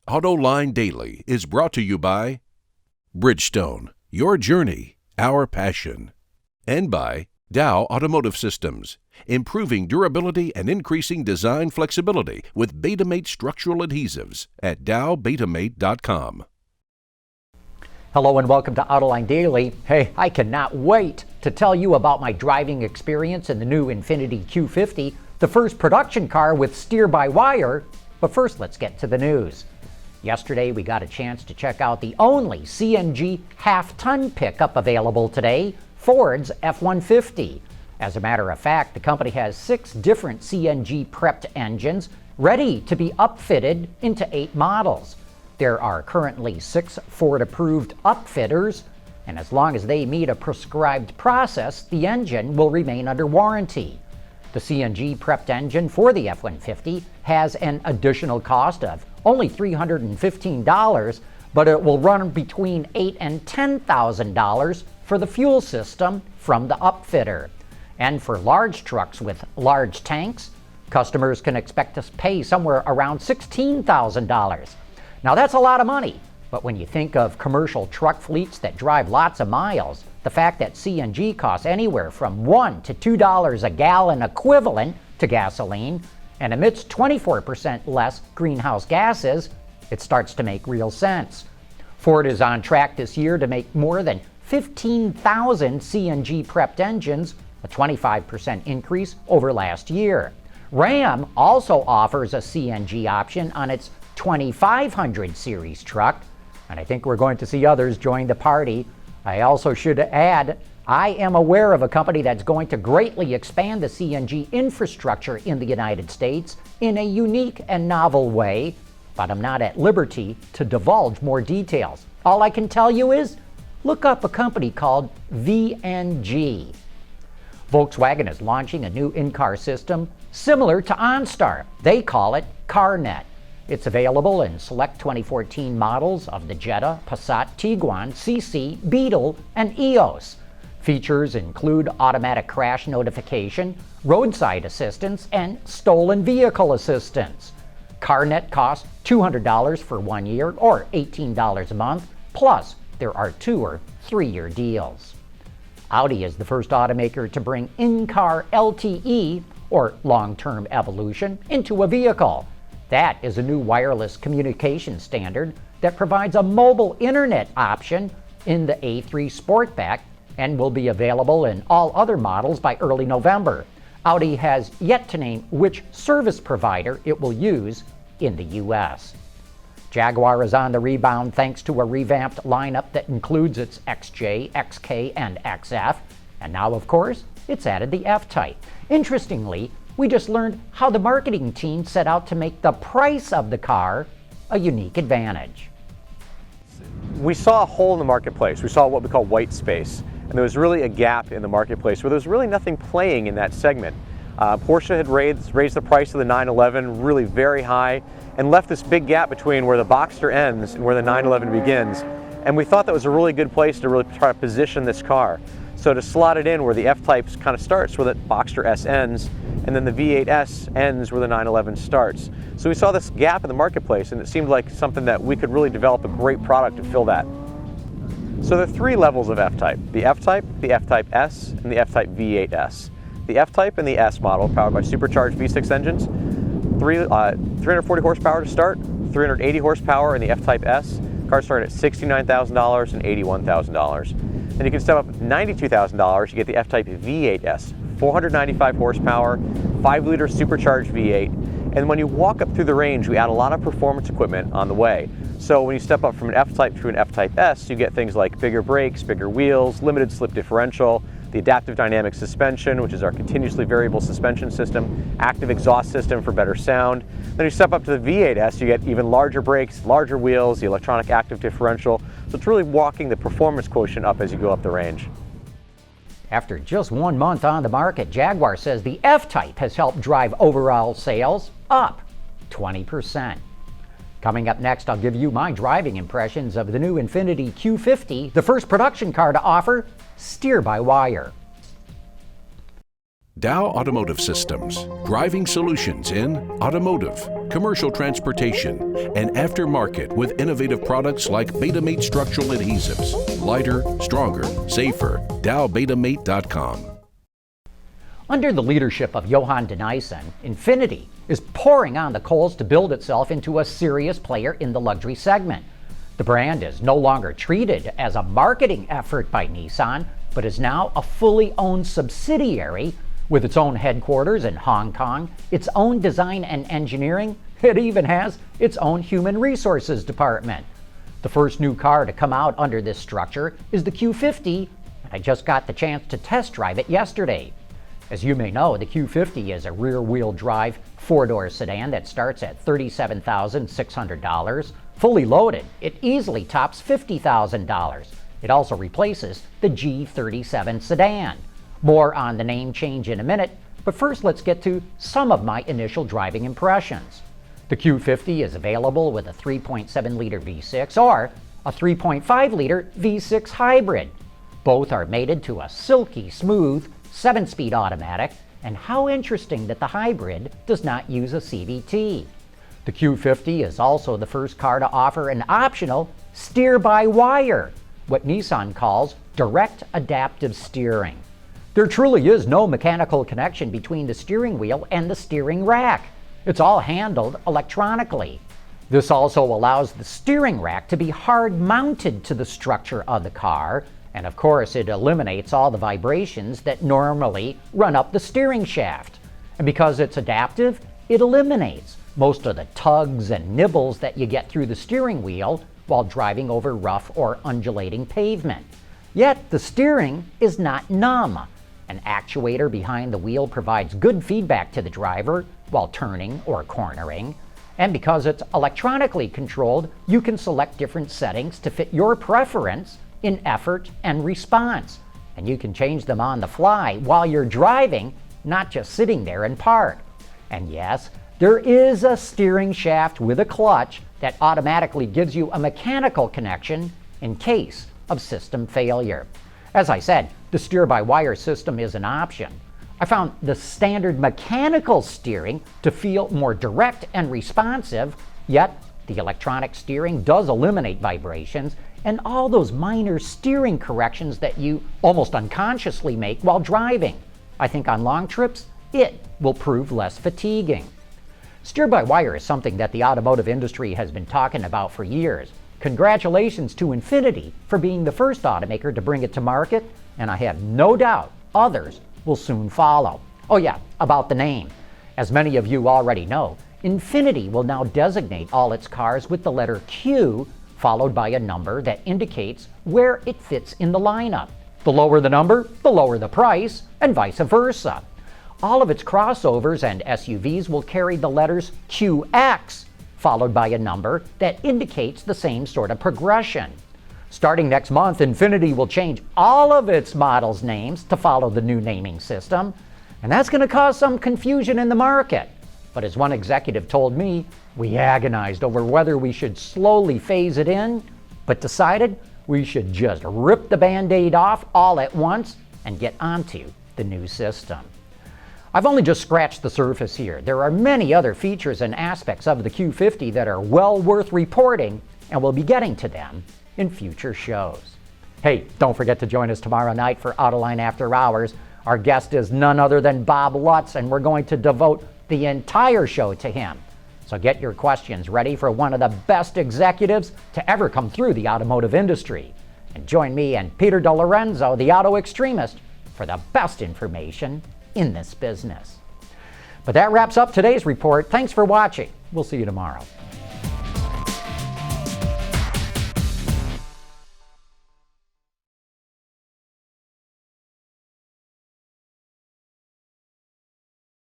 Autoline Daily is brought to you by Bridgestone, your journey, our passion, and by Dow Automotive Systems, improving durability and increasing design flexibility with Betamate structural adhesives at dowbetamate.com. Hello and welcome to Autoline Daily. Hey, I cannot wait to tell you about my driving experience in the new Infiniti Q50, the first production car with steer-by-wire. But first, let's get to the news. Yesterday, we got a chance to check out the only CNG half-ton pickup available today, Ford's F-150. As a matter of fact, the company has 6 different CNG-prepped engines ready to be upfitted into 8 models. There are currently 6 Ford-approved upfitters, and as long as they meet a prescribed process, the engine will remain under warranty. The CNG-prepped engine for the F-150 has an additional cost of only $315, but it will run between $8,000 and $10,000 for the fuel system from the upfitter. And for large trucks with large tanks, customers can expect to pay somewhere around $16,000. Now that's a lot of money, but when you think of commercial truck fleets that drive lots of miles, the fact that CNG costs anywhere from $1 to $2 a gallon equivalent to gasoline and emits 24% less greenhouse gases, it starts to make real sense. Ford is on track this year to make more than 15,000 CNG-prepped engines, a 25% increase over last year. Ram also offers a CNG option on its 2500 series truck, and I think we're going to see others join the party. I also should add, I am aware of a company that's going to greatly expand the CNG infrastructure in the United States in a unique and novel way, but I'm not at liberty to divulge more details. All I can tell you is, look up a company called VNG. Volkswagen is launching a new in-car system similar to OnStar. They call it CarNet. It's available in select 2014 models of the Jetta, Passat, Tiguan, CC, Beetle, and EOS. Features include automatic crash notification, roadside assistance, and stolen vehicle assistance. CarNet costs $200 for 1 year or $18 a month, plus there are 2 or 3-year deals. Audi is the first automaker to bring in-car LTE, or long-term evolution, into a vehicle. That is a new wireless communication standard that provides a mobile internet option in the A3 Sportback and will be available in all other models by early November. Audi has yet to name which service provider it will use in the US. Jaguar is on the rebound thanks to a revamped lineup that includes its XJ, XK, and XF, and now, of course, it's added the F-Type. Interestingly, we just learned how the marketing team set out to make the price of the car a unique advantage. We saw a hole in the marketplace. We saw what we call white space. And there was really a gap in the marketplace where there was really nothing playing in that segment. Porsche had raised the price of the 911 really very high and left this big gap between where the Boxster ends and where the 911 begins. And we thought that was a really good place to really try to position this car. So to slot it in where the F-Type kind of starts, where the Boxster S ends, and then the V8S ends where the 911 starts. So we saw this gap in the marketplace, and it seemed like something that we could really develop a great product to fill that. So there are 3 levels of F-Type: the F-Type, the F-Type S, and the F-Type V8S. The F-Type and the S model, powered by supercharged V6 engines, 340 horsepower to start, 380 horsepower in the F-Type S. Cars start at $69,000 and $81,000. And you can step up to $92,000, you get the F-Type V8S, 495 horsepower, 5-liter supercharged V8. And when you walk up through the range, we add a lot of performance equipment on the way. So when you step up from an F-Type to an F-Type S, you get things like bigger brakes, bigger wheels, limited slip differential, the adaptive dynamic suspension, which is our continuously variable suspension system, active exhaust system for better sound. Then you step up to the V8S, you get even larger brakes, larger wheels, the electronic active differential. So it's really walking the performance quotient up as you go up the range. After just 1 month on the market, Jaguar says the F-Type has helped drive overall sales up 20%. Coming up next, I'll give you my driving impressions of the new Infiniti Q50, the first production car to offer steer-by-wire. Dow Automotive Systems, driving solutions in automotive, commercial transportation, and aftermarket with innovative products like Betamate structural adhesives. Lighter, stronger, safer. DowBetamate.com. Under the leadership of Johan de Nysschen, Infiniti is pouring on the coals to build itself into a serious player in the luxury segment. The brand is no longer treated as a marketing effort by Nissan, but is now a fully owned subsidiary with its own headquarters in Hong Kong, its own design and engineering. It even has its own human resources department. The first new car to come out under this structure is the Q50, and I just got the chance to test drive it yesterday. As you may know, the Q50 is a rear-wheel drive four-door sedan that starts at $37,600. Fully loaded, it easily tops $50,000. It also replaces the G37 sedan. More on the name change in a minute, but first let's get to some of my initial driving impressions. The Q50 is available with a 3.7-liter V6 or a 3.5-liter V6 hybrid. Both are mated to a silky smooth 7-speed automatic, and how interesting that the hybrid does not use a CVT. The Q50 is also the first car to offer an optional steer-by-wire, what Nissan calls direct adaptive steering. There truly is no mechanical connection between the steering wheel and the steering rack. It's all handled electronically. This also allows the steering rack to be hard mounted to the structure of the car, and of course it eliminates all the vibrations that normally run up the steering shaft. And because it's adaptive, it eliminates most of the tugs and nibbles that you get through the steering wheel while driving over rough or undulating pavement. Yet the steering is not numb. An actuator behind the wheel provides good feedback to the driver while turning or cornering. And because it's electronically controlled, you can select different settings to fit your preference in effort and response. And you can change them on the fly while you're driving, not just sitting there in park. And yes, there is a steering shaft with a clutch that automatically gives you a mechanical connection in case of system failure. As I said, the steer-by-wire system is an option. I found the standard mechanical steering to feel more direct and responsive, yet the electronic steering does eliminate vibrations and all those minor steering corrections that you almost unconsciously make while driving. I think on long trips, it will prove less fatiguing. Steer-by-wire is something that the automotive industry has been talking about for years. Congratulations to Infiniti for being the first automaker to bring it to market, and I have no doubt others will soon follow. Oh yeah, about the name. As many of you already know, Infiniti will now designate all its cars with the letter Q followed by a number that indicates where it fits in the lineup. The lower the number, the lower the price, and vice versa. All of its crossovers and SUVs will carry the letters QX, followed by a number that indicates the same sort of progression. Starting next month, Infiniti will change all of its models' names to follow the new naming system, and that's going to cause some confusion in the market. But as one executive told me, we agonized over whether we should slowly phase it in, but decided we should just rip the Band-Aid off all at once and get onto the new system. I've only just scratched the surface here. There are many other features and aspects of the Q50 that are well worth reporting, and we'll be getting to them in future shows. Hey, don't forget to join us tomorrow night for Autoline After Hours. Our guest is none other than Bob Lutz, and we're going to devote the entire show to him. So get your questions ready for one of the best executives to ever come through the automotive industry. And join me and Peter DeLorenzo, the auto extremist, for the best information in this business. But that wraps up today's report. Thanks for watching. We'll see you tomorrow.